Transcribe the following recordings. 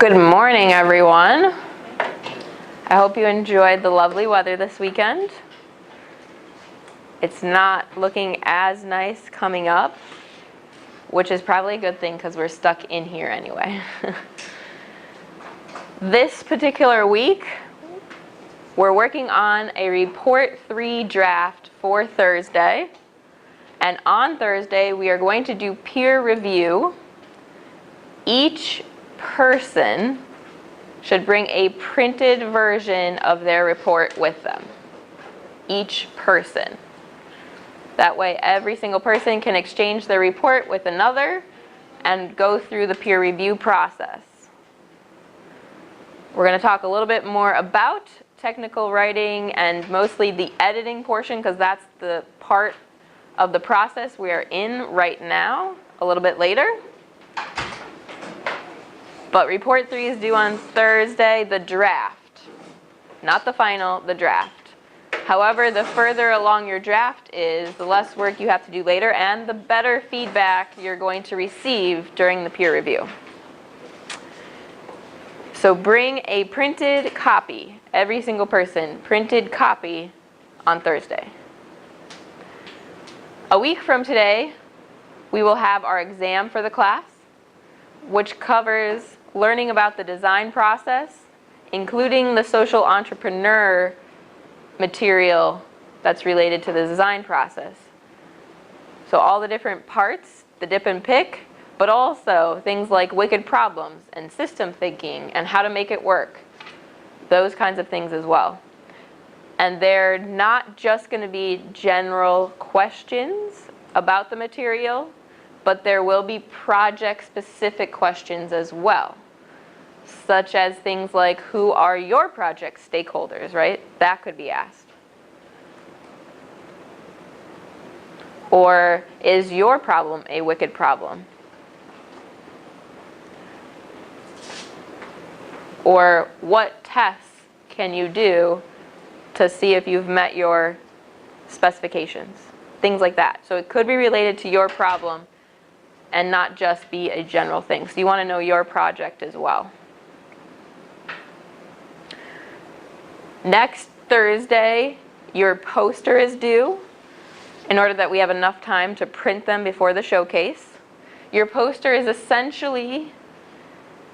Good morning, everyone. I hope you enjoyed the lovely weather this weekend. It's not looking as nice coming up, which is probably a good thing because we're stuck in here anyway. This particular week, we're working on a Report 3 draft for Thursday. And on Thursday, we are going to do peer review. Each person should bring a printed version of their report with them. Each person. That way every single person can exchange their report with another and go through the peer review process. We're going to talk a little bit more about technical writing and mostly the editing portion because that's the part of the process we are in right now, a little bit later. But Report 3 is due on Thursday, the draft. Not the final, the draft. However, the further along your draft is, the less work you have to do later and the better feedback you're going to receive during the peer review. So bring a printed copy, every single person, printed copy on Thursday. A week from today, we will have our exam for the class, which covers learning about the design process, including the social entrepreneur material that's related to the design process. So all the different parts, the dip and pick, but also things like wicked problems and system thinking and how to make it work. Those kinds of things as well. And they're not just going to be general questions about the material, but there will be project-specific questions as well, such as things like, who are your project stakeholders, right? That could be asked. Or, is your problem a wicked problem? Or, what tests can you do to see if you've met your specifications? Things like that. So it could be related to your problem and not just be a general thing. So you want to know your project as well. Next Thursday, your poster is due in order that we have enough time to print them before the showcase. Your poster is essentially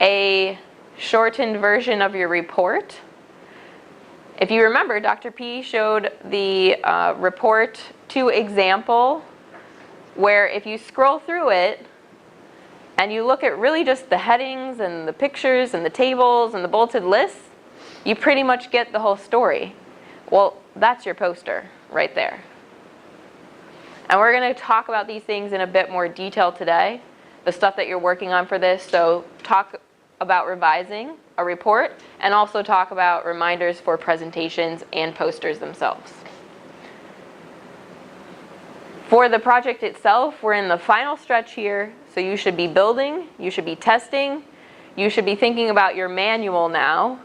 a shortened version of your report. If you remember, Dr. P showed the report 2 example where if you scroll through it and you look at really just the headings and the pictures and the tables and the bulleted lists, you pretty much get the whole story. Well, that's your poster right there. And we're going to talk about these things in a bit more detail today, the stuff that you're working on for this. So talk about revising a report and also talk about reminders for presentations and posters themselves. For the project itself, we're in the final stretch here, so you should be building, you should be testing, you should be thinking about your manual now.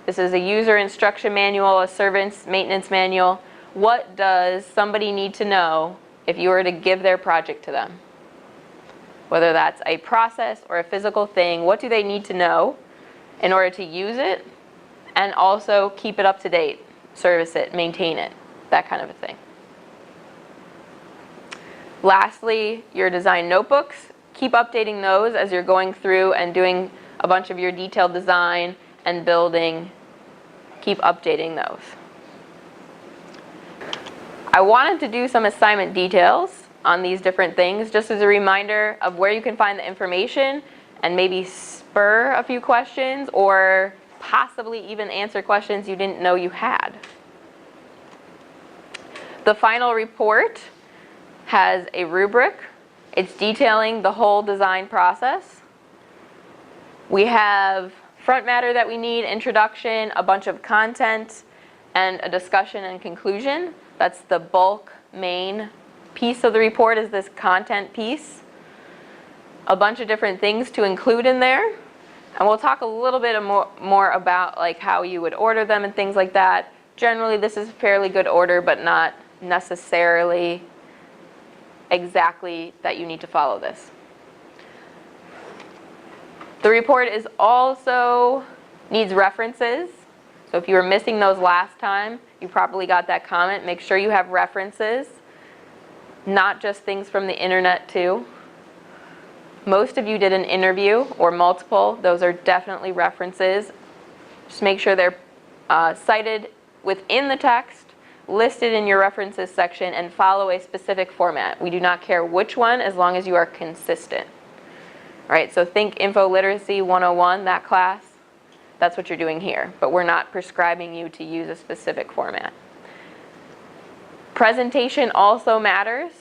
This is a user instruction manual, a servant's maintenance manual. What does somebody need to know if you were to give their project to them? Whether that's a process or a physical thing, what do they need to know in order to use it and also keep it up to date, service it, maintain it, that kind of a thing. Lastly, your design notebooks. Keep updating those as you're going through and doing a bunch of your detailed design and building. Keep updating those. I wanted to do some assignment details on these different things just as a reminder of where you can find the information and maybe spur a few questions or possibly even answer questions you didn't know you had. The final report has a rubric. It's detailing the whole design process. We have front matter that we need, introduction, a bunch of content, and a discussion and conclusion. That's the bulk main piece of the report, is this content piece. A bunch of different things to include in there. And we'll talk a little bit more about like how you would order them and things like that. Generally, this is fairly good order, but not necessarily exactly that you need to follow this. The report is also needs references. So if you were missing those last time, you probably got that comment. Make sure you have references, not just things from the internet too. Most of you did an interview or multiple. Those are definitely references. Just make sure they're cited within the text, listed in your references section, and follow a specific format. We do not care which one as long as you are consistent. All right, so think Info Literacy 101, that class. That's what you're doing here, but we're not prescribing you to use a specific format. Presentation also matters.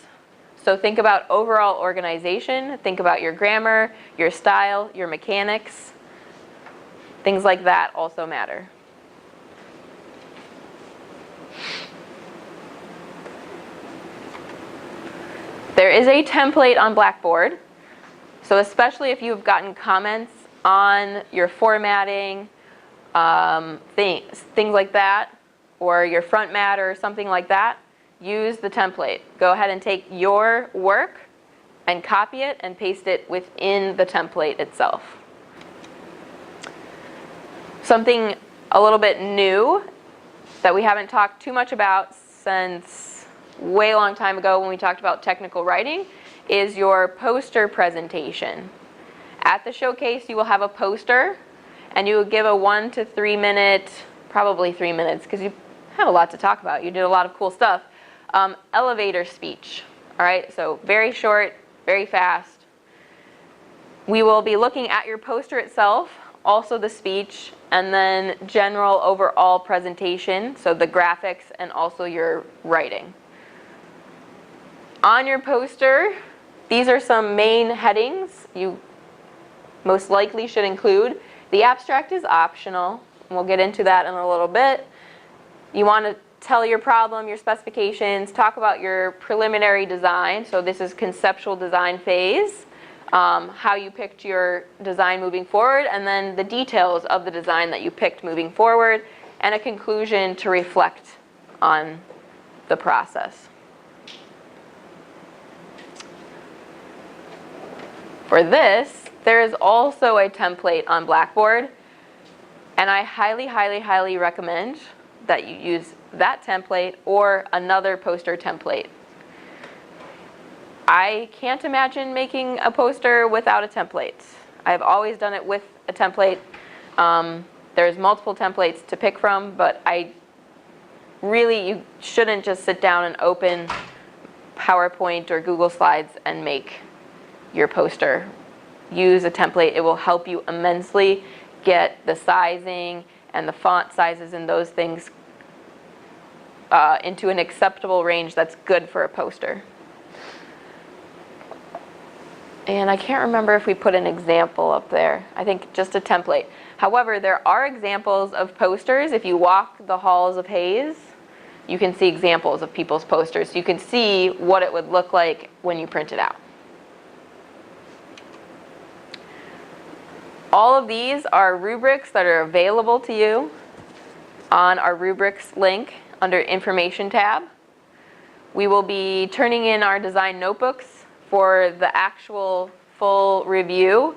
So think about overall organization, think about your grammar, your style, your mechanics. Things like that also matter. There is a template on Blackboard. So especially if you've gotten comments on your formatting, things like that, or your front matter or something like that, use the template. Go ahead and take your work and copy it and paste it within the template itself. Something a little bit new that we haven't talked too much about since way long time ago when we talked about technical writing is your poster presentation. At the showcase, you will have a poster, and you will give a 1 to 3 minute, probably 3 minutes, because you have a lot to talk about. You did a lot of cool stuff. Elevator speech. All right, so very short, very fast. We will be looking at your poster itself, also the speech, and then general overall presentation, so the graphics and also your writing. On your poster, these are some main headings you most likely should include. The abstract is optional, and we'll get into that in a little bit. You want to tell your problem, your specifications, talk about your preliminary design, so this is conceptual design phase, how you picked your design moving forward, and then the details of the design that you picked moving forward, and a conclusion to reflect on the process. For this, there is also a template on Blackboard, and I highly, highly, highly recommend that you use that template or another poster template. I can't imagine making a poster without a template. I've always done it with a template. There's multiple templates to pick from, but you shouldn't just sit down and open PowerPoint or Google Slides and make your poster. Use a template. It will help you immensely get the sizing and the font sizes and those things into an acceptable range that's good for a poster. And I can't remember if we put an example up there. I think just a template. However, there are examples of posters. If you walk the halls of Hayes, you can see examples of people's posters. You can see what it would look like when you print it out. All of these are rubrics that are available to you on our rubrics link under Information tab. We will be turning in our design notebooks for the actual full review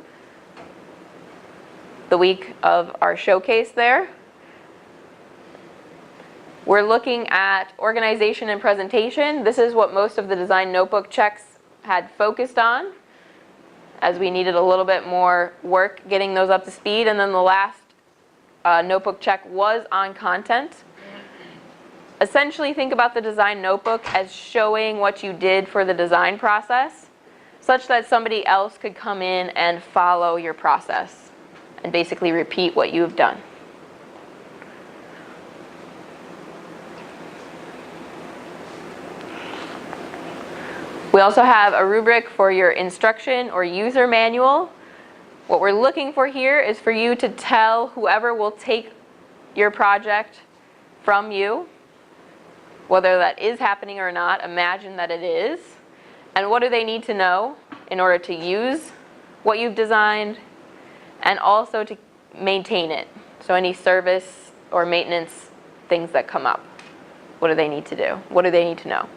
the week of our showcase there. We're looking at organization and presentation. This is what most of the design notebook checks had focused on, as we needed a little bit more work getting those up to speed. And then the last notebook check was on content. Essentially, think about the design notebook as showing what you did for the design process, such that somebody else could come in and follow your process and basically repeat what you've done. We also have a rubric for your instruction or user manual. What we're looking for here is for you to tell whoever will take your project from you, whether that is happening or not. Imagine that it is. And what do they need to know in order to use what you've designed and also to maintain it? So any service or maintenance things that come up, what do they need to do? What do they need to know?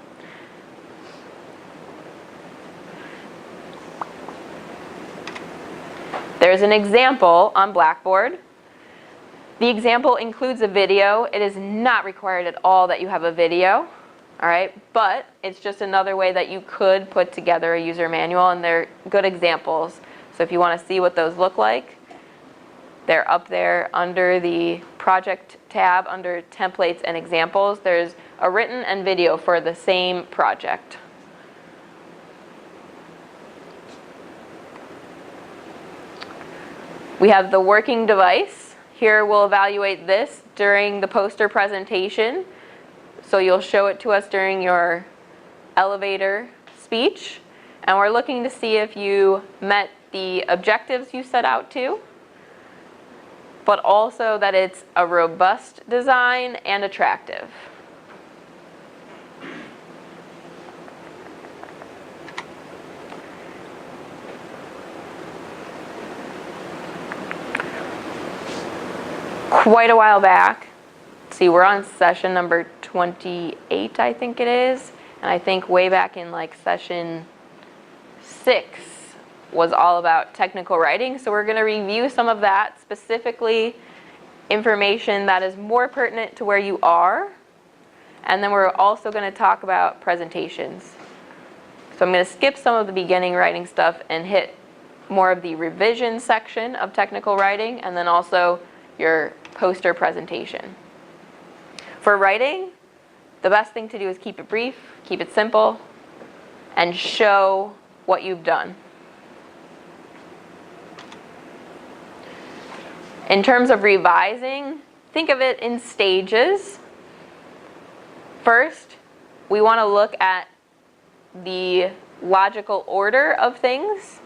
There There's an example on Blackboard. The example includes a video. It is not required at all that you have a video, all right? But it's just another way that you could put together a user manual, and they're good examples. So if you want to see what those look like, they're up there under the project tab under templates and examples. There's a written and video for the same project. We have the working device. Here we'll evaluate this during the poster presentation. So you'll show it to us during your elevator speech. And we're looking to see if you met the objectives you set out to, but also that it's a robust design and attractive. Quite a while back, see, we're on session number 28, I think it is, and I think way back in like session 6 was all about technical writing, so we're going to review some of that, specifically information that is more pertinent to where you are, and then we're also going to talk about presentations. So I'm going to skip some of the beginning writing stuff and hit more of the revision section of technical writing, and then also your poster presentation. For writing, the best thing to do is keep it brief, keep it simple, and show what you've done. In terms of revising, think of it in stages. First, we want to look at the logical order of things.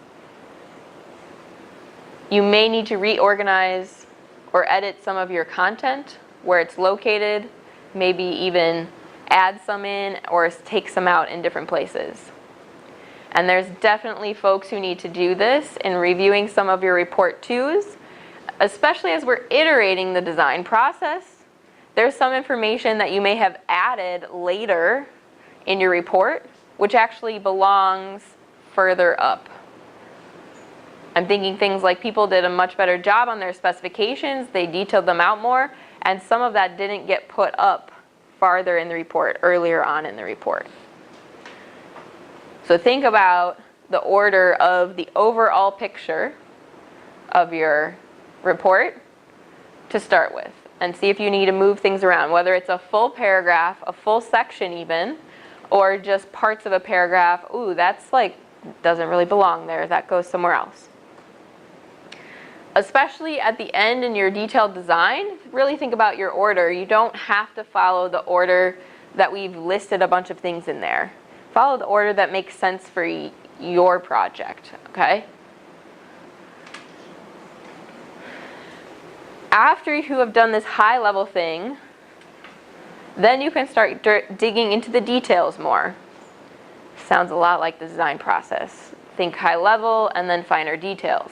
You may need to reorganize or edit some of your content where it's located, maybe even add some in or take some out in different places. And there's definitely folks who need to do this in reviewing some of your report twos, especially as we're iterating the design process. There's some information that you may have added later in your report, which actually belongs further up. I'm thinking things like people did a much better job on their specifications, they detailed them out more, and some of that didn't get put up farther in the report, earlier on in the report. So think about the order of the overall picture of your report to start with, and see if you need to move things around, whether it's a full paragraph, a full section even, or just parts of a paragraph. Ooh, that's like, doesn't really belong there, that goes somewhere else. Especially at the end in your detailed design, really think about your order. You don't have to follow the order that we've listed a bunch of things in there. Follow the order that makes sense for your project, okay? After you have done this high level thing, then you can start digging into the details more. Sounds a lot like the design process. Think high level and then finer details.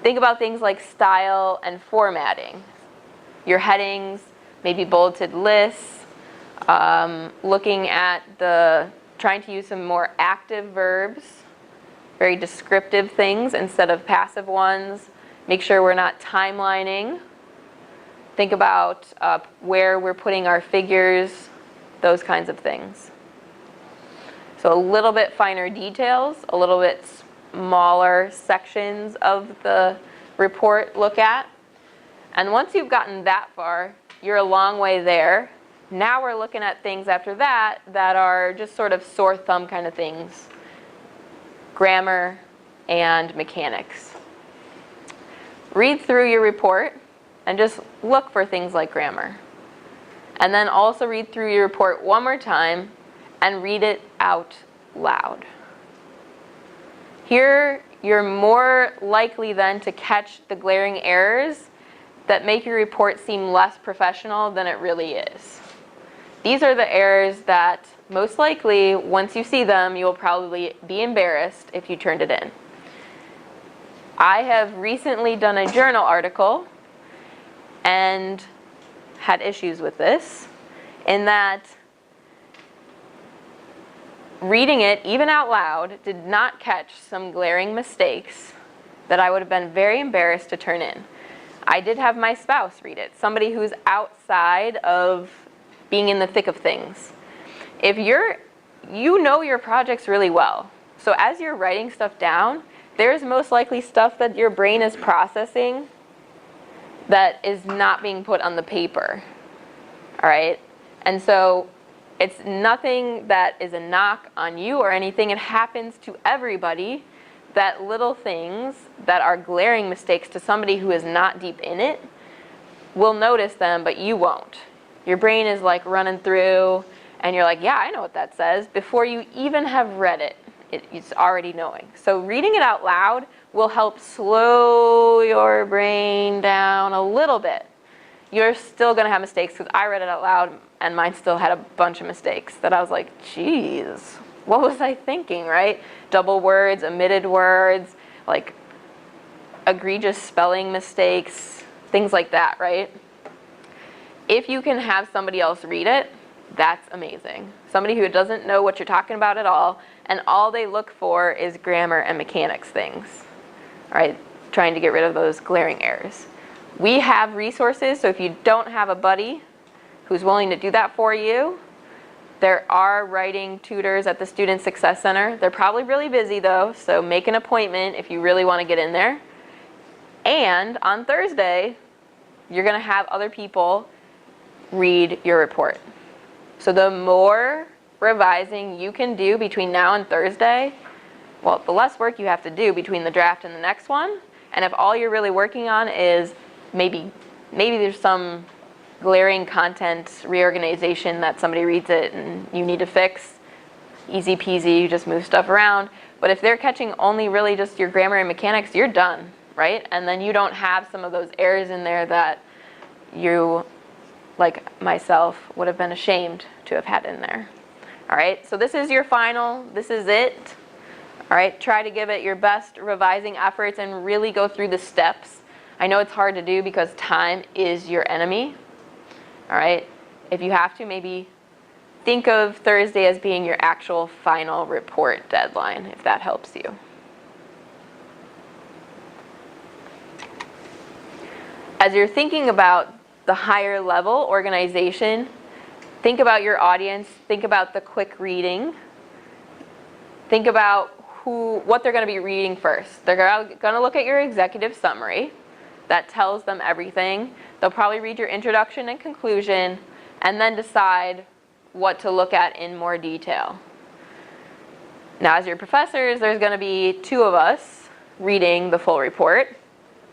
Think about things like style and formatting. Your headings, maybe bulleted lists, looking at trying to use some more active verbs, very descriptive things instead of passive ones. Make sure we're not timelining. Think about where we're putting our figures, those kinds of things. So a little bit finer details, a little bit smaller sections of the report look at. And once you've gotten that far, you're a long way there. Now we're looking at things after that that are just sort of sore thumb kind of things. Grammar and mechanics. Read through your report and just look for things like grammar. And then also read through your report one more time and read it out loud. Here, you're more likely then to catch the glaring errors that make your report seem less professional than it really is. These are the errors that most likely, once you see them, you will probably be embarrassed if you turned it in. I have recently done a journal article and had issues with this, in that reading it, even out loud, did not catch some glaring mistakes that I would have been very embarrassed to turn in. I did have my spouse read it, somebody who's outside of being in the thick of things. If you know your projects really well, so as you're writing stuff down, there's most likely stuff that your brain is processing that is not being put on the paper, all right? And so it's nothing that is a knock on you or anything. It happens to everybody, that little things that are glaring mistakes to somebody who is not deep in it will notice them, but you won't. Your brain is like running through, and you're like, yeah, I know what that says, before you even have read it. It's already knowing. So reading it out loud will help slow your brain down a little bit. You're still going to have mistakes, because I read it out loud and mine still had a bunch of mistakes that I was like, geez, what was I thinking, right? Double words, omitted words, like egregious spelling mistakes, things like that, right? If you can have somebody else read it, that's amazing. Somebody who doesn't know what you're talking about at all, and all they look for is grammar and mechanics things, right? Trying to get rid of those glaring errors. We have resources, so if you don't have a buddy who's willing to do that for you, there are writing tutors at the Student Success Center. They're probably really busy though, so make an appointment if you really want to get in there. And on Thursday, you're going to have other people read your report. So the more revising you can do between now and Thursday, well, the less work you have to do between the draft and the next one. And if all you're really working on is maybe there's some glaring content reorganization that somebody reads it and you need to fix, easy peasy, you just move stuff around. But if they're catching only really just your grammar and mechanics, you're done, right? And then you don't have some of those errors in there that you, like myself, would have been ashamed to have had in there. All right, so this is your final, this is it. All right, try to give it your best revising efforts and really go through the steps. I know it's hard to do because time is your enemy. All right, if you have to, maybe think of Thursday as being your actual final report deadline, if that helps you. As you're thinking about the higher level organization, think about your audience, think about the quick reading, think about what they're going to be reading first. They're going to look at your executive summary that tells them everything. They'll probably read your introduction and conclusion and then decide what to look at in more detail. Now, as your professors, there's going to be 2 of us reading the full report,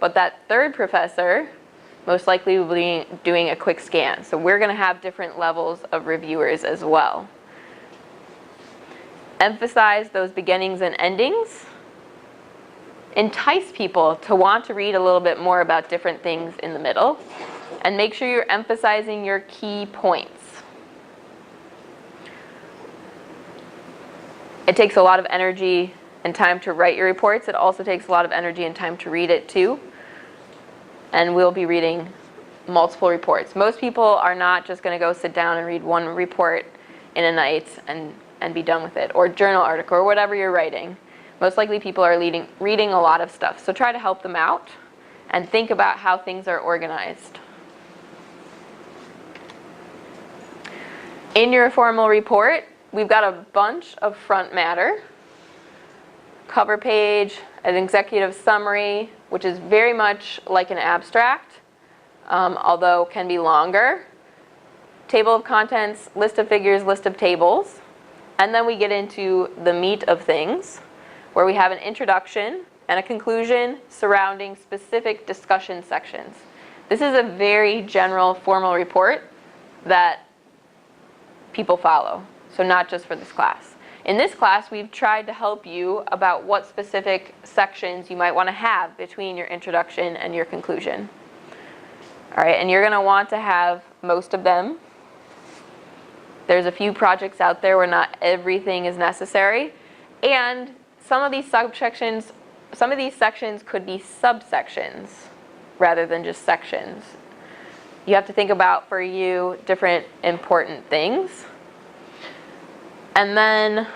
but that third professor most likely will be doing a quick scan. So we're going to have different levels of reviewers as well. Emphasize those beginnings and endings. Entice people to want to read a little bit more about different things in the middle. And make sure you're emphasizing your key points. It takes a lot of energy and time to write your reports. It also takes a lot of energy and time to read it too. And we'll be reading multiple reports. Most people are not just going to go sit down and read one report in a night and be done with it, or journal article, or whatever you're writing. Most likely people are reading a lot of stuff. So try to help them out and think about how things are organized. In your formal report, we've got a bunch of front matter. Cover page, an executive summary, which is very much like an abstract, although can be longer. Table of contents, list of figures, list of tables. And then we get into the meat of things, where we have an introduction and a conclusion surrounding specific discussion sections. This is a very general formal report that people follow, so not just for this class. In this class, we've tried to help you about what specific sections you might want to have between your introduction and your conclusion. All right, and you're going to want to have most of them. There's a few projects out there where not everything is necessary, and some of these sections could be subsections rather than just sections. You have to think about, for you, different important things. And then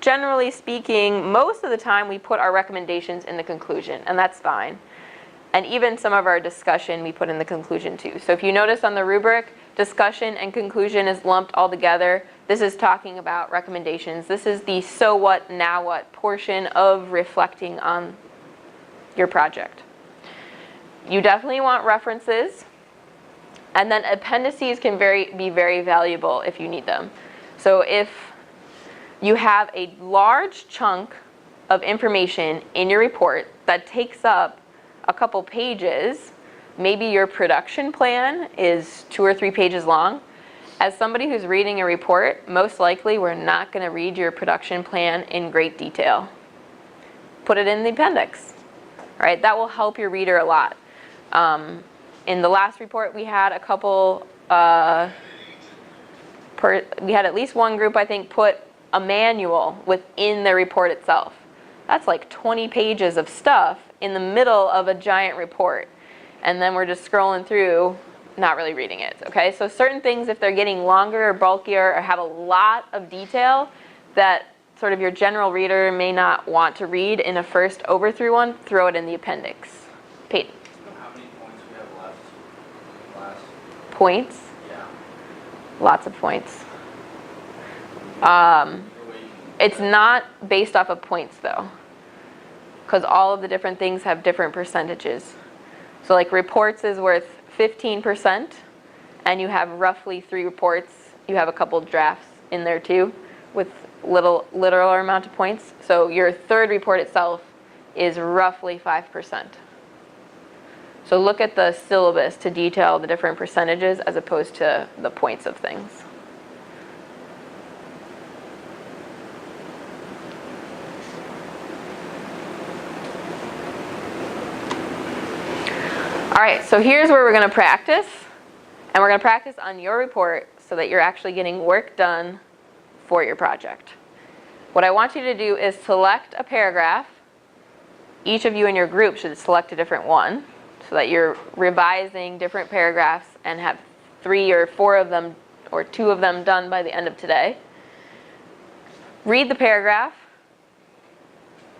generally speaking, most of the time we put our recommendations in the conclusion, and that's fine. And even some of our discussion we put in the conclusion too. So if you notice on the rubric, discussion and conclusion is lumped all together. This is talking about recommendations. This is the so what, now what portion of reflecting on your project. You definitely want references. And then appendices can be very valuable if you need them. So if you have a large chunk of information in your report that takes up a couple pages, maybe your production plan is 2 or 3 pages long. As somebody who's reading a report, most likely we're not going to read your production plan in great detail. Put it in the appendix, right? That will help your reader a lot. In the last report, we had a couple, we had at least one group, I think, put a manual within the report itself. That's like 20 pages of stuff in the middle of a giant report. And then we're just scrolling through, not really reading it, okay? So certain things, if they're getting longer or bulkier or have a lot of detail that sort of your general reader may not want to read in a first overthrough one, throw it in the appendix. Peyton. How many points we have left in class? Points? Yeah. Lots of points. It's not based off of points though, because all of the different things have different percentages. So like reports is worth 15%, and you have roughly 3 reports. You have a couple drafts in there too with literal amount of points. So your third report itself is roughly 5%. So look at the syllabus to detail the different percentages as opposed to the points of things. All right, so here's where we're going to practice. And we're going to practice on your report so that you're actually getting work done for your project. What I want you to do is select a paragraph. Each of you in your group should select a different one so that you're revising different paragraphs and have 3 or 4 of them or 2 of them done by the end of today. Read the paragraph.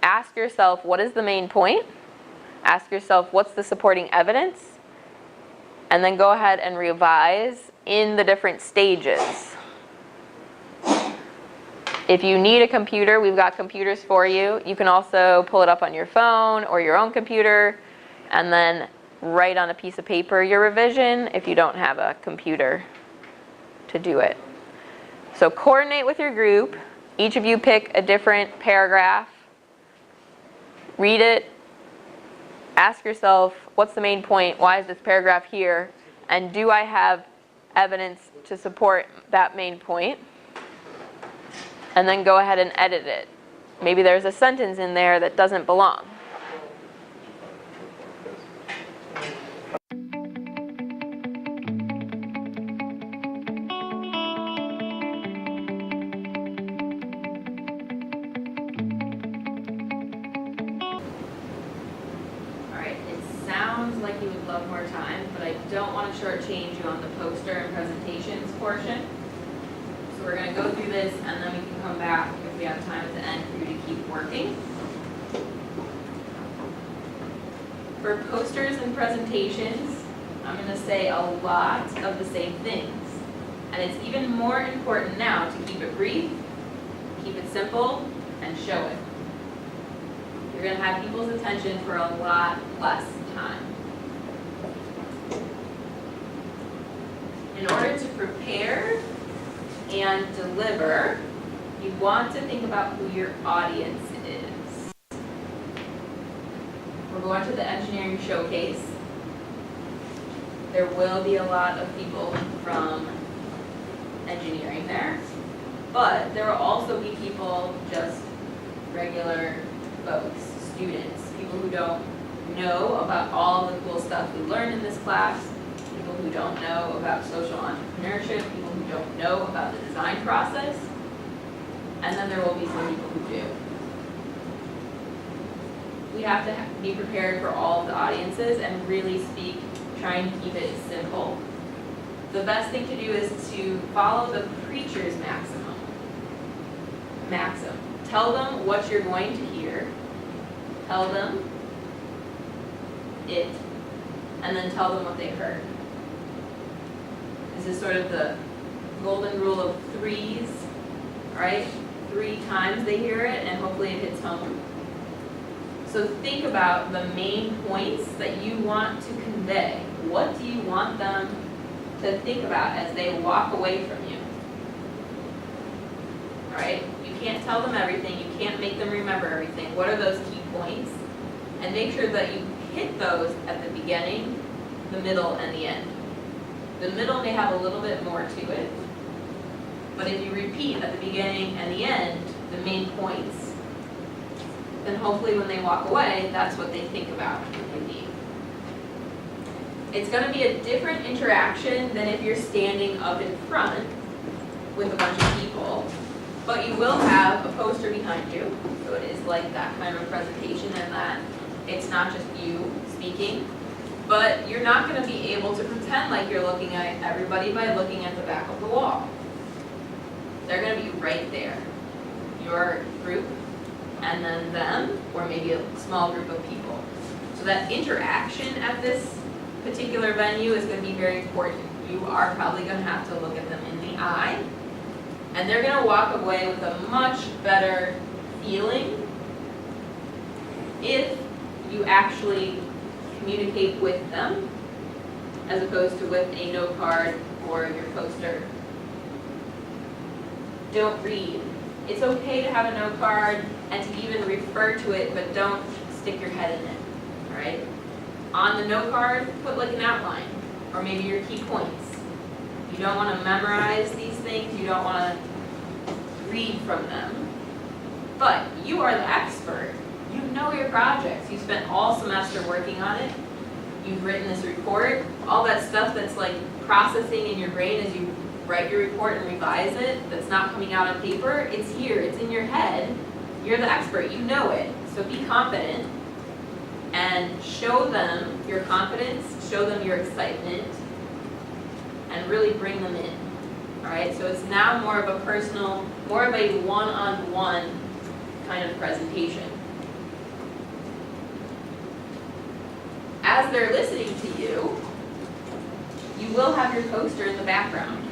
Ask yourself, what is the main point? Ask yourself, what's the supporting evidence? And then go ahead and revise in the different stages. If you need a computer, we've got computers for you. You can also pull it up on your phone or your own computer and then write on a piece of paper your revision if you don't have a computer to do it. So coordinate with your group. Each of you pick a different paragraph. Read it. Ask yourself, what's the main point? Why is this paragraph here? And do I have evidence to support that main point? And then go ahead and edit it. Maybe there's a sentence in there that doesn't belong. Sounds like you would love more time, but I don't want to shortchange you on the poster and presentations portion. So we're going to go through this and then we can come back if we have time at the end for you to keep working. For posters and presentations, I'm going to say a lot of the same things. And it's even more important now to keep it brief, keep it simple, and show it. You're going to have people's attention for a lot less time. In order to prepare and deliver, you want to think about who your audience is. We're going to the engineering showcase. There will be a lot of people from engineering there, but there will also be people, just regular folks, students, people who don't know about all the cool stuff we learned in this class, people who don't know about social entrepreneurship, people who don't know about the design process, and then there will be some people who do. We have to be prepared for all of the audiences and really speak, trying to keep it simple. The best thing to do is to follow the preacher's maxim. tell them what you're going to hear, tell them it, and then tell them what they heard. This is sort of the golden rule of threes, right? 3 times they hear it, and hopefully it hits home. So think about the main points that you want to convey. What do you want them to think about as they walk away from you? All right? You can't tell them everything. You can't make them remember everything. What are those key points? And make sure that you hit those at the beginning, the middle, and the end. The middle may have a little bit more to it, but if you repeat at the beginning and the end the main points, then hopefully when they walk away, that's what they think about when they leave. It's going to be a different interaction than if you're standing up in front with a bunch of people, but you will have a poster behind you, so it is like that kind of presentation and that it's not just you speaking, but you're not going to be able to pretend like you're looking at everybody by looking at the back of the wall. They're going to be right there, your group, and then them, or maybe a small group of people. So that interaction at this particular venue is going to be very important. You are probably going to have to look at them in the eye, and they're going to walk away with a much better feeling if you actually communicate with them as opposed to with a note card or your poster. Don't read. It's okay to have a note card and to even refer to it, but don't stick your head in it, all right? On the note card, put like an outline, or maybe your key points. You don't want to memorize these things, you don't want to read from them, but you are the expert. You know your projects. You spent all semester working on it. You've written this report. All that stuff that's like processing in your brain as you write your report and revise it, that's not coming out on paper, it's here, it's in your head. You're the expert, you know it. So be confident and show them your confidence, show them your excitement, and really bring them in. All right, so it's now more of a personal, more of a one-on-one kind of presentation. As they're listening to you, you will have your poster in the background.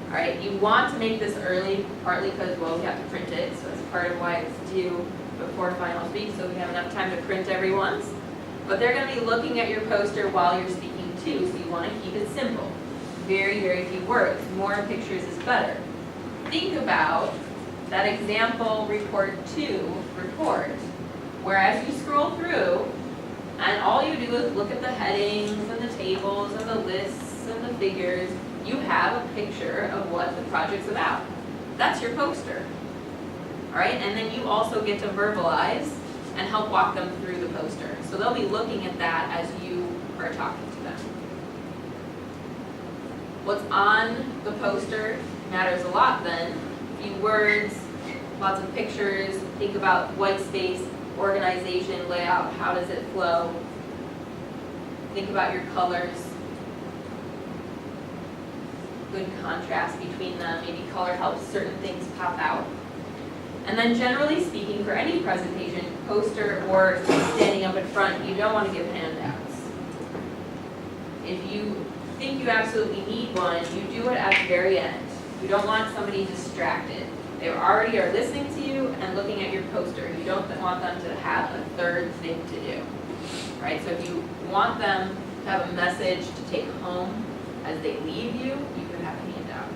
All right, you want to make this early, partly because, well, we have to print it, so that's part of why it's due before finals week, so we have enough time to print everyone's. But they're going to be looking at your poster while you're speaking too, so you want to keep it simple. Very, very few words. More pictures is better. Think about that example report 2 report, where as you scroll through, and all you do is look at the headings and the tables and the lists and the figures, you have a picture of what the project's about. That's your poster. All right, and then you also get to verbalize and help walk them through the poster. So they'll be looking at that as you are talking to them. What's on the poster matters a lot then. A few words, lots of pictures, think about white space, organization, layout, how does it flow? Think about your colors. Good contrast between them. Maybe color helps certain things pop out. And then generally speaking, for any presentation, poster or standing up in front, you don't want to give handouts. If you think you absolutely need one, you do it at the very end. You don't want somebody distracted. They already are listening to you and looking at your poster. You don't want them to have a third thing to do. Right? So if you want them to have a message to take home as they leave you, you can have a handout.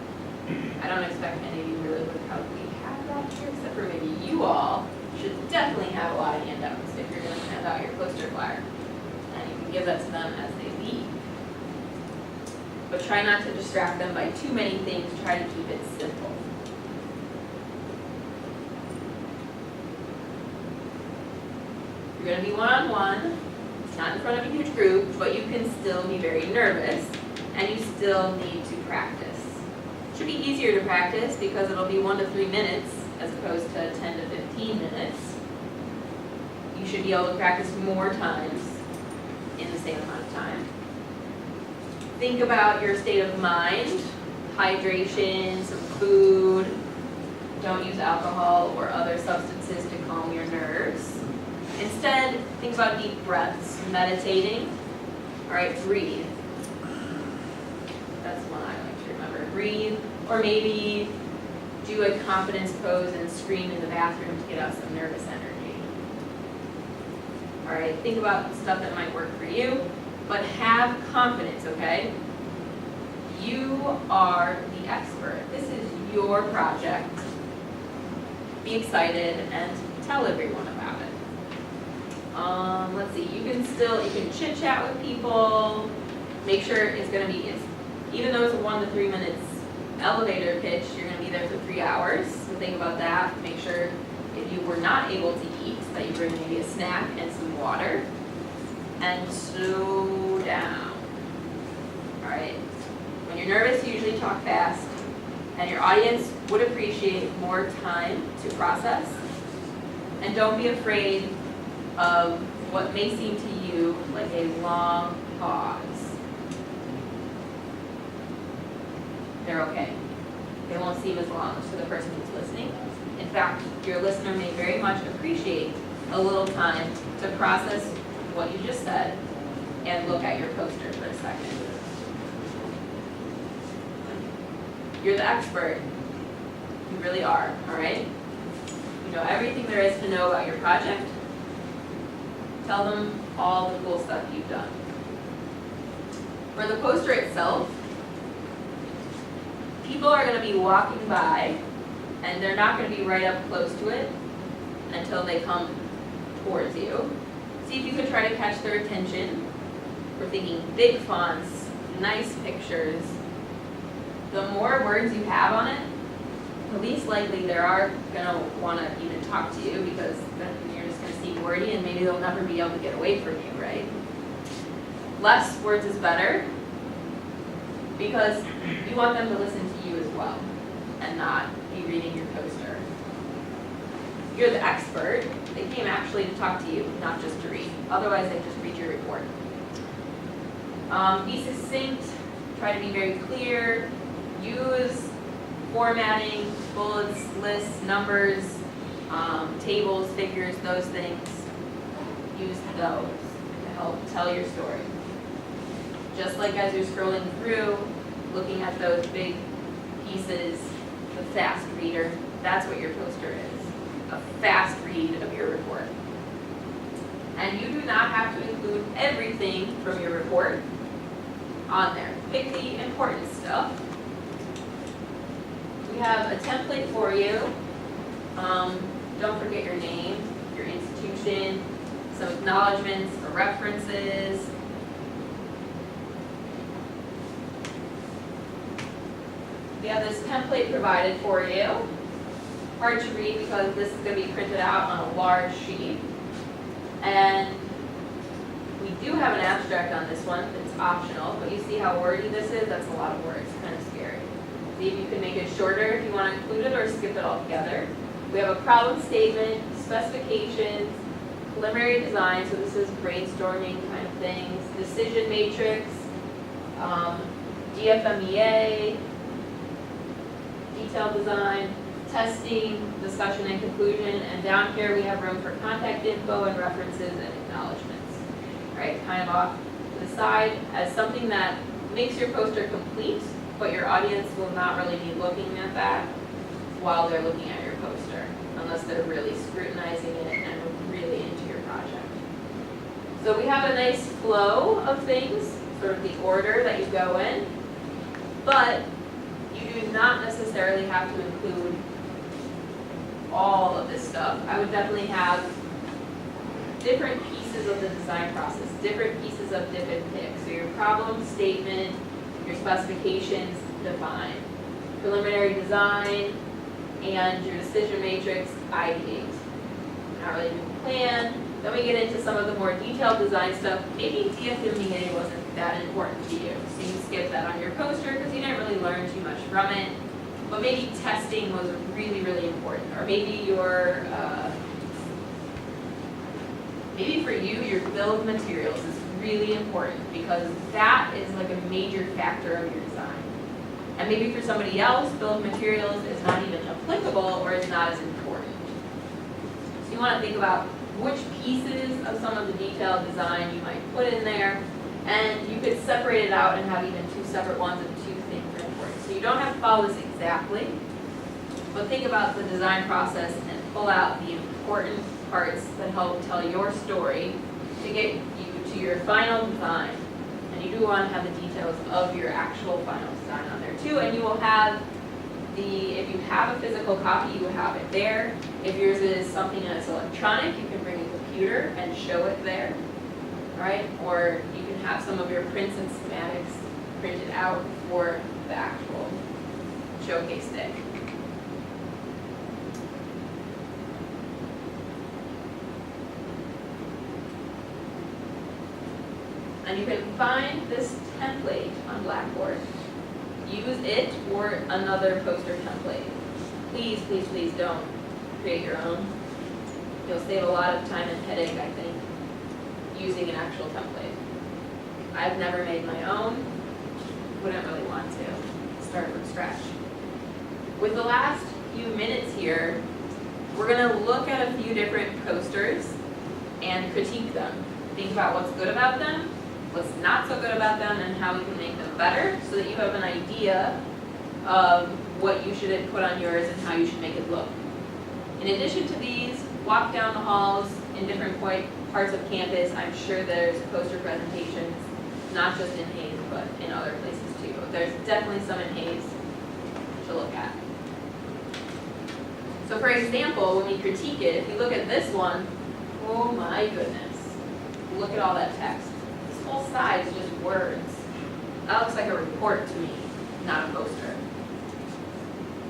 I don't expect any of you really would probably have that here, except for maybe you all should definitely have a lot of handouts if you're going to hand out your poster flyer. And you can give that to them as they leave. But try not to distract them by too many things. Try to keep it simple. You're going to be one-on-one. It's not in front of a huge group, but you can still be very nervous, and you still need to practice. It should be easier to practice because it'll be 1 to 3 minutes as opposed to 10 to 15 minutes. You should be able to practice more times in the same amount of time. Think about your state of mind, hydration, some food, Don't use alcohol or other substances to calm your nerves. Instead, think about deep breaths, meditating. All right, breathe. That's one I like to remember. Breathe, or maybe do a confidence pose and scream in the bathroom to get out some nervous energy. All right, think about stuff that might work for you, but have confidence, okay? You are the expert. This is your project. Be excited and tell everyone about it. Let's see, you can chit chat with people, make sure it's gonna be, even though it's a 1 to 3 minutes elevator pitch, you're gonna be there for 3 hours, so think about that. Make sure if you were not able to eat, that you bring maybe a snack and some water, and slow down. All right, when you're nervous, you usually talk fast, and your audience would appreciate more time to process. And don't be afraid of what may seem to you like a long pause. They're okay. They won't seem as long to the person who's listening. In fact, your listener may very much appreciate a little time to process what you just said and look at your poster for a second. You're the expert. You really are, all right? You know everything there is to know about your project. Tell them all the cool stuff you've done. For the poster itself, people are going to be walking by, and they're not going to be right up close to it until they come towards you. See if you can try to catch their attention. We're thinking big fonts, nice pictures. The more words you have on it, the least likely they are going to want to even talk to you, because then you're just going to seem wordy and maybe they'll never be able to get away from you, right? Less words is better, because you want them to listen to you as well and not be reading your poster. You're the expert. They came actually to talk to you, not just to read. Otherwise, they just read your report. Be succinct. Try to be very clear. Use formatting, bullets, lists, numbers, tables, figures, those things. Use those to help tell your story. Just like as you're scrolling through, looking at those big pieces, the fast reader, that's what your poster is, a fast read of your report. And you do not have to include everything from your report on there. Pick the important stuff. We have a template for you. Don't forget your name, your institution, some acknowledgments or references. We have this template provided for you. Hard to read because this is going to be printed out on a large sheet. And we do have an abstract on this one that's optional, but you see how wordy this is? That's a lot of words, kind of scary. See if you can make it shorter if you want to include it or skip it altogether. We have a problem statement, specifications, preliminary design, so this is brainstorming kind of things, decision matrix, DFMEA, detailed design, testing, discussion and conclusion, and down here we have room for contact info and references and acknowledgments. All right, kind of off to the side as something that makes your poster complete, but your audience will not really be looking at that while they're looking at your poster, unless they're really scrutinizing it and really into your project. So we have a nice flow of things, sort of the order that you go in, but you do not necessarily have to include all of this stuff. I would definitely have different pieces of the design process, different pieces of diff and pick. So your problem statement, your specifications, define. Preliminary design, and your decision matrix, ideate. Not really doing plan. Then we get into some of the more detailed design stuff. Maybe DFMEA wasn't that important to you, so you can skip that on your poster because you didn't really learn too much from it. But maybe testing was really, really important. Or maybe maybe for you, your bill of materials is really important because that is like a major factor of your design. And maybe for somebody else, bill of materials is not even applicable or is not as important. So you want to think about which pieces of some of the detailed design you might put in there, and you could separate it out and have even two separate ones if two things are important. So you don't have to follow this exactly, but think about the design process and pull out the important parts that help tell your story to get you to your final design. And you do want to have the details of your actual final design on there too, and you will have if you have a physical copy, you will have it there. If yours is something that's electronic, you can bring a computer and show it there, right? Or you can have some of your prints and schematics printed out for the actual showcase day. And you can find this template on Blackboard. Use it or another poster template. Please, please, please don't create your own. You'll save a lot of time and headache, I think, using an actual template. I've never made my own. Wouldn't really want to start from scratch. With the last few minutes here, we're going to look at a few different posters and critique them. Think about what's good about them, what's not so good about them, and how we can make them better so that you have an idea of what you should put on yours and how you should make it look. In addition to these, walk down the halls in different parts of campus. I'm sure there's poster presentations, not just in Hayes, but in other places too. There's definitely some in Hayes to look at. So for example, when we critique it, if you look at this one, oh my goodness, look at all that text. This whole side is just words. That looks like a report to me, not a poster.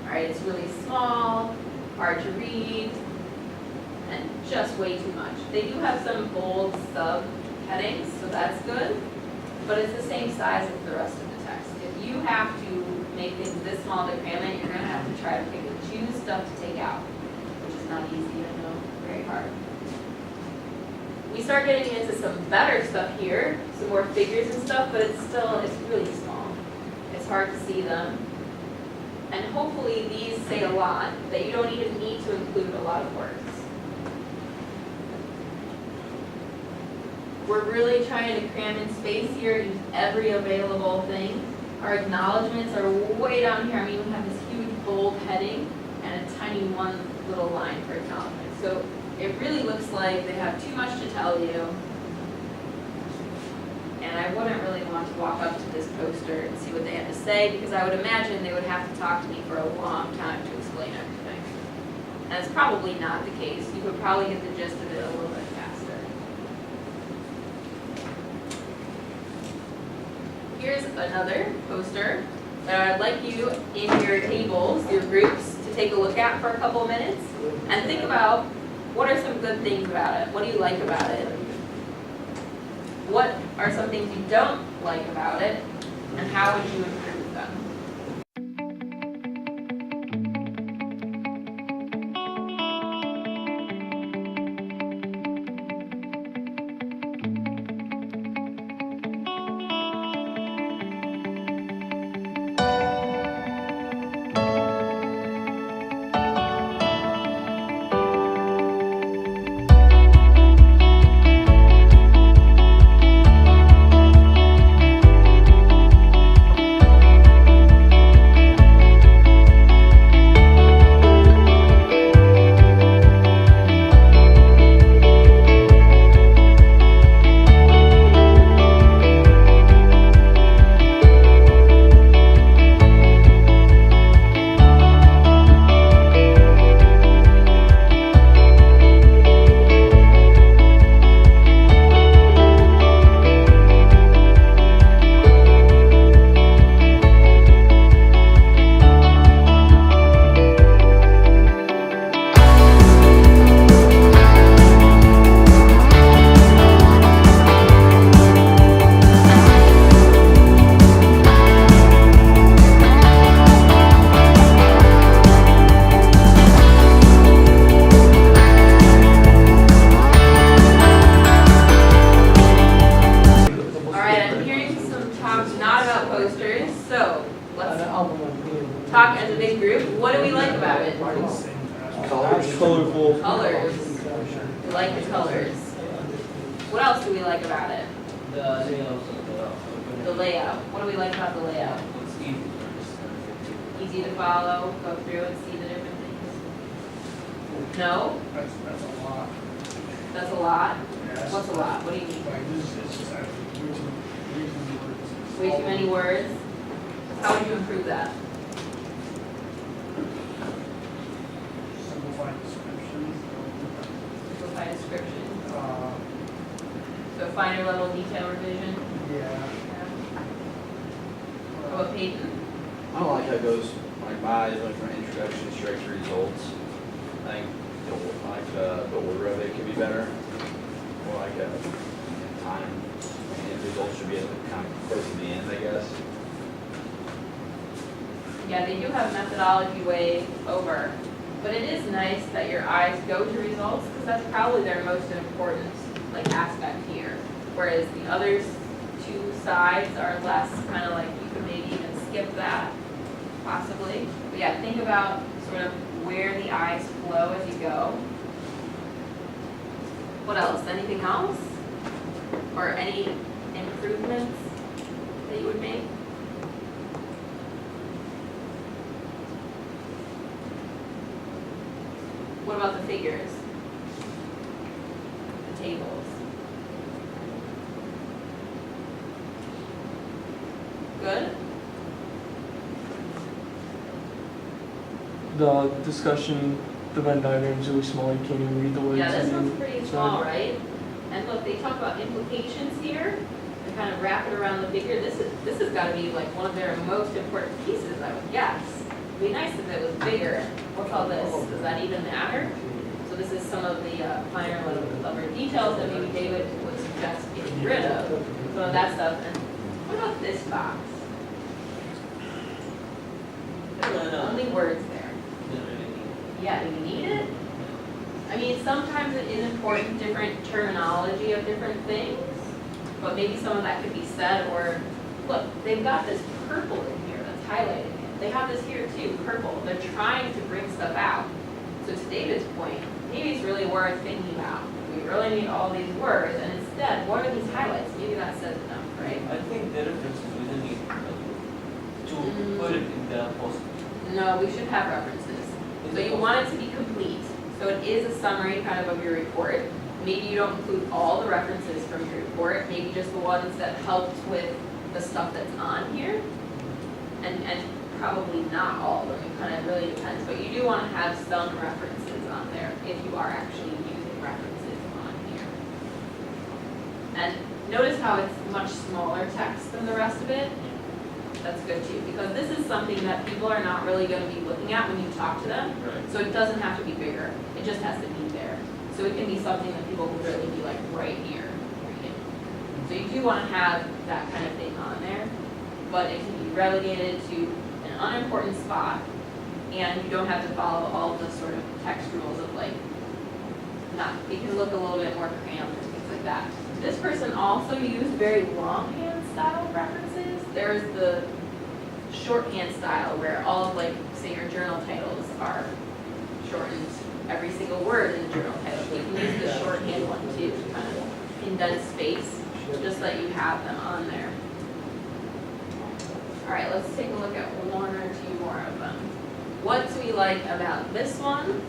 All right, it's really small, hard to read, and just way too much. They do have some bold sub-headings, so that's good, but it's the same size as the rest of the text. If you have to make things this small to cram it, you're going to have to try to pick and choose stuff to take out, which is not easy, I know, very hard. We start getting into some better stuff here, some more figures and stuff, but it's really small. It's hard to see them. And hopefully these say a lot that you don't even need to include a lot of words. We're really trying to cram in space here, use every available thing. Our acknowledgements are way down here. I mean, we have this huge bold heading and a tiny one little line for acknowledgement. So it really looks like they have too much to tell you. And I wouldn't really want to walk up to this poster and see what they have to say, because I would imagine they would have to talk to me for a long time to explain everything. And that's probably not the case. You could probably get the gist of it a little bit faster. Here's another poster that I'd like you in your tables, your groups, to take a look at for a couple minutes and think about what are some good things about it? What do you like about it? What are some things you don't like about it? And how would you improve them? let's talk as a big group. What do we like about it? Colors. Colorful. Colors. We like the colors. What else do we like about it? The layout. The layout. What do we like about the layout? It's easy to understand. Easy to follow, go through and see the different things. No? That's a lot. That's a lot? Yeah, What's a lot? What do you mean? Like, this is just actually way too many words. Way too many words? How would you improve that? Simplified descriptions. Simplify description. Uh, So finer level detail revision. yeah. How about Peyton? I don't like how it goes, like my eyes went from introduction straight to results. I think the order of it could be better. Or like time, and results should be at the kind of close to the end, I guess. Yeah, they do have methodology way over, but it is nice that your eyes go to results because that's probably their most important like aspect here. Whereas the other two sides are less kind of like you could maybe even skip that possibly. But yeah, think about sort of where the eyes flow as you go. What else? Anything else? Or any improvements that you would make? What about the figures? The tables? Good? The discussion, the Venn diagram's really small, you can't even read the words. Yeah, this on the one's pretty side. small, right? And look, they talk about implications here, and kind of wrap it around the figure. This has got to be like one of their most important pieces, I would guess. It'd be nice if it was bigger. What's all this? Does that even matter? So this is some of the finer level details that maybe David would suggest getting rid of. Some of that stuff. And what about this box? There are only words there. Yeah, do you need it? I mean, sometimes it is important, different terminology of different things, but maybe some of that could be said, or, look, they've got this purple in here that's highlighting it. They have this here too, purple. They're trying to bring stuff out. So to David's point, maybe it's really worth thinking about. We really need all these words, and instead, what are these highlights? Maybe that says enough, right? I think the references we don't need to put it in the post. No, we should have references. So you want it to be complete. So it is a summary kind of your report. Maybe you don't include all the references from your report, maybe just the ones that helped with the stuff that's on here. And probably not all of them, it kind of really depends. But you do want to have some references on there if you are actually using references on here. And notice how it's much smaller text than the rest of it. That's good too, because this is something that people are not really going to be looking at when you talk to them. Right. So it doesn't have to be bigger, it just has to be there. So it can be something that people will really be like right here reading. So you do want to have that kind of thing on there, but it can be relegated to an unimportant spot, and you don't have to follow all the sort of text rules of like, it can look a little bit more cramped and things like that. This person also used very longhand style references. There's the shorthand style where all of like, say your journal titles are shortened, every single word in the journal title. You can use the shorthand one too, to kind of condense space, just that you have them on there. All right, let's take a look at one or two more of them. What do we like about this one?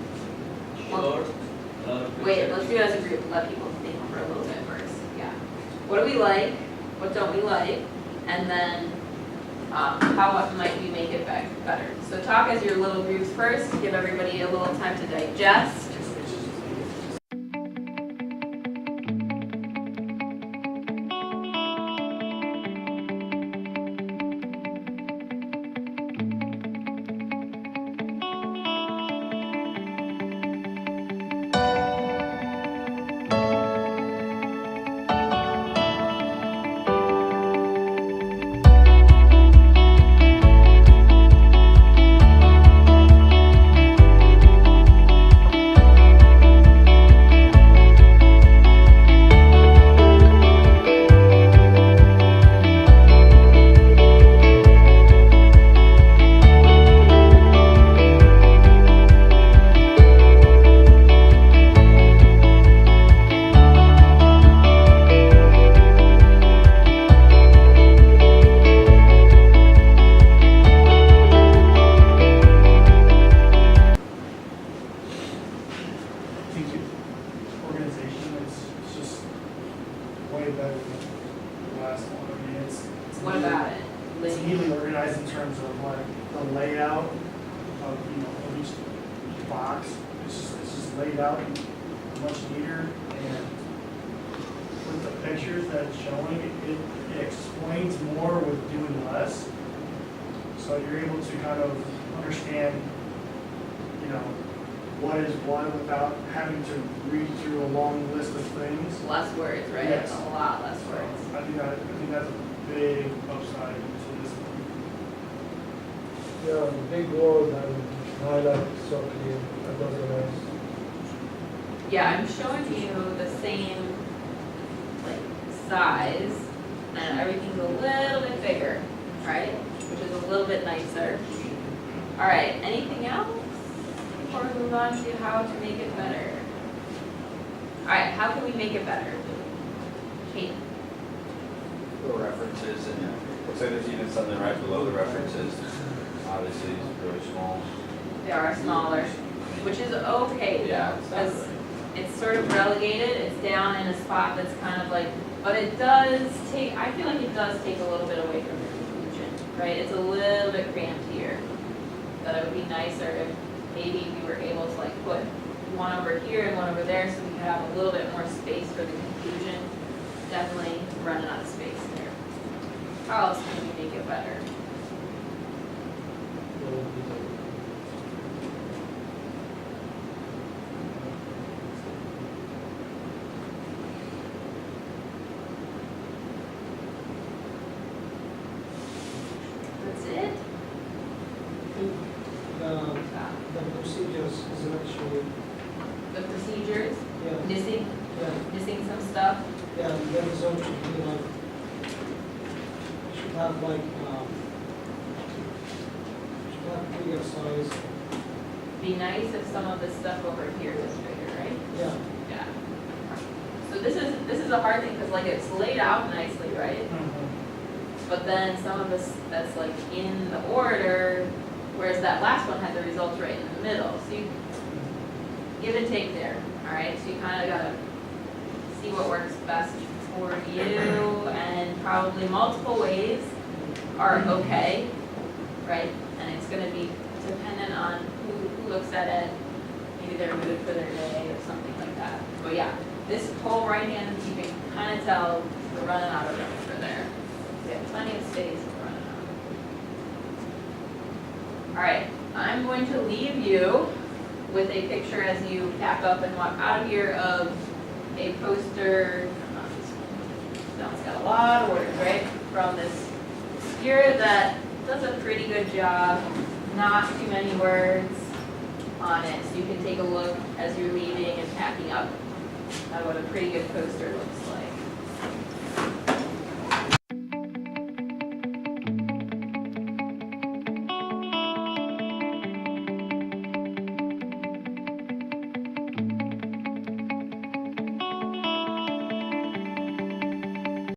Sure. Wait, let's do it as a group, let people think for a little bit first, yeah. What do we like, what don't we like, and then how might we make it better? So talk as your little groups first, give everybody a little time to digest. What about it? It's Linear. neatly organized in terms of like the layout of, of each box. It's just laid out much neater, and with the pictures that it's showing, it explains more with doing less. So you're able to kind of understand, what is what without having to read through a long list of things. Less words, right? Yes. A lot less So words. I think that's a big upside to this one. Yeah, big word and highlight so clear. That was nice. Yeah, I'm showing you the same like size, and everything's a little bit bigger, right? Which is a little bit nicer. All right, anything else before we move on to how to make it better? All right, how can we make it better? Kate, The references, and looks like there's even something right below the references. Obviously, it's really small. they are smaller, which is okay Yeah, though, it's not because really. it's sort of relegated. It's down in a spot that's kind of like, but it does take. I feel like it does take a little bit away from the conclusion, right? It's a little bit cramped here. That it would be nicer if maybe we were able to like put one over here and one over there, so we could have a little bit more space for the conclusion. Definitely running out of space there. How else can we make it better? That's it? The procedures is actually, The procedures, yeah, missing some stuff. yeah, the result should be like, should have like, should have bigger size, Be nice if some of this stuff over here was bigger, right? yeah. Yeah. So this is a hard thing, because like it's laid out nicely, right? But then some of this that's like in the order, whereas that last one had the results right in the middle. So you give and take there, all right? So you kind of gotta see what works best for you, and probably multiple ways are okay, right? And it's gonna be dependent on who looks at it, maybe their mood for their day or something like that. But yeah, this whole right hand, you can kind of tell we're running out of room for there. We have plenty of space, we're running out. All right, I'm going to leave you with a picture as you pack up and walk out of here of a poster. Now it's got a lot of words, right? From this sphere that does a pretty good job, not too many words on it. So you can take a look as you're leaving and packing up at what a pretty good poster looks